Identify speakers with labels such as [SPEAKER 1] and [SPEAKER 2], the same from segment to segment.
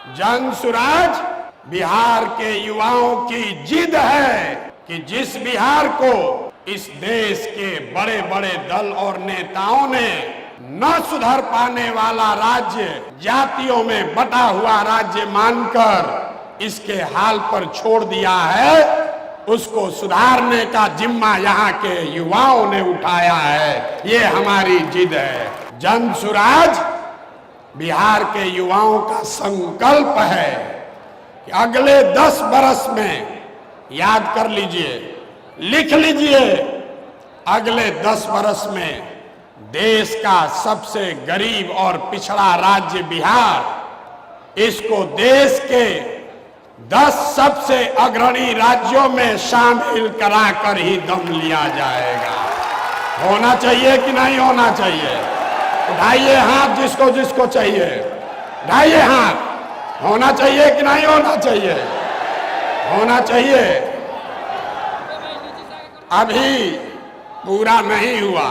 [SPEAKER 1] जन सुराज बिहार के युवाओं की जिद है कि जिस बिहार को इस देश के बड़े बड़े दल और नेताओं ने न सुधर पाने वाला राज्य, जातियों में बटा हुआ राज्य मानकर इसके हाल पर छोड़ दिया है, उसको सुधारने का जिम्मा यहाँ के युवाओं ने उठाया है। ये हमारी जिद है। जन सुराज बिहार के युवाओं का संकल्प है कि अगले 10 बरस में, याद कर लीजिए, लिख लीजिए, अगले 10 बरस में देश का सबसे गरीब और पिछड़ा राज्य बिहार, इसको देश के 10 सबसे अग्रणी राज्यों में शामिल कराकर ही दम लिया जाएगा। होना चाहिए कि नहीं होना चाहिए? उठाइए हाथ जिसको जिसको चाहिए, उठाइए हाथ। होना चाहिए कि नहीं होना चाहिए? होना चाहिए। अभी पूरा नहीं हुआ।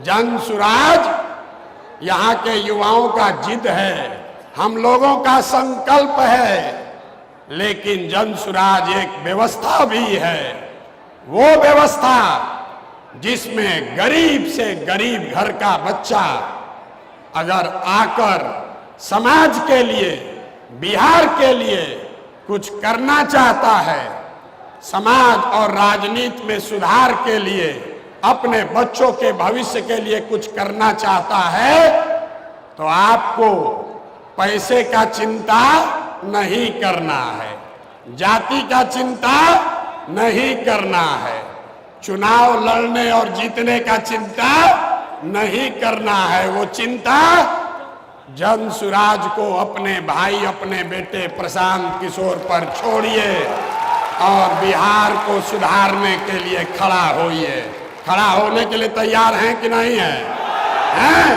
[SPEAKER 1] जन सुराज यहाँ के युवाओं का जिद है, हम लोगों का संकल्प है, लेकिन जन सुराज एक व्यवस्था भी है। वो व्यवस्था जिसमें गरीब से गरीब घर का बच्चा अगर आकर समाज के लिए, बिहार के लिए कुछ करना चाहता है, समाज और राजनीति में सुधार के लिए, अपने बच्चों के भविष्य के लिए कुछ करना चाहता है, तो आपको पैसे का चिंता नहीं करना है, जाति का चिंता नहीं करना है, चुनाव लड़ने और जीतने का चिंता नहीं करना है। वो चिंता जन सुराज को, अपने भाई, अपने बेटे प्रशांत किशोर पर छोड़िए और बिहार को सुधारने के लिए खड़ा होइए। खड़ा होने के लिए तैयार हैं कि नहीं है? हैं?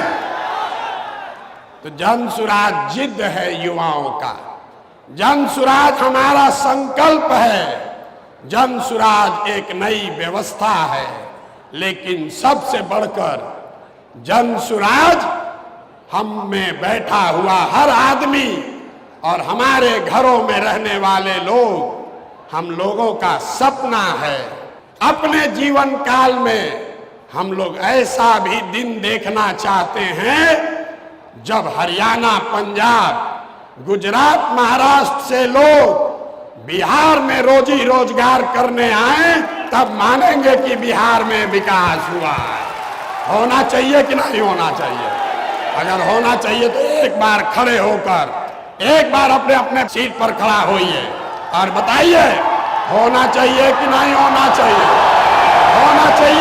[SPEAKER 1] तो जन सुराज जिद है युवाओं का, जन सुराज हमारा संकल्प है, जन सुराज एक नई व्यवस्था है, लेकिन सबसे बढ़कर जन सुराज हम में बैठा हुआ हर आदमी और हमारे घरों में रहने वाले लोग, हम लोगों का सपना है। अपने जीवन काल में हम लोग ऐसा भी दिन देखना चाहते हैं जब हरियाणा, पंजाब, गुजरात, महाराष्ट्र से लोग बिहार में रोजी रोजगार करने आए, तब मानेंगे कि बिहार में विकास हुआ है। होना चाहिए कि नहीं होना चाहिए? अगर होना चाहिए तो एक बार खड़े होकर, एक बार अपने अपने सीट पर खड़ा होइए और बताइए, होना चाहिए कि नहीं होना चाहिए? होना चाहिए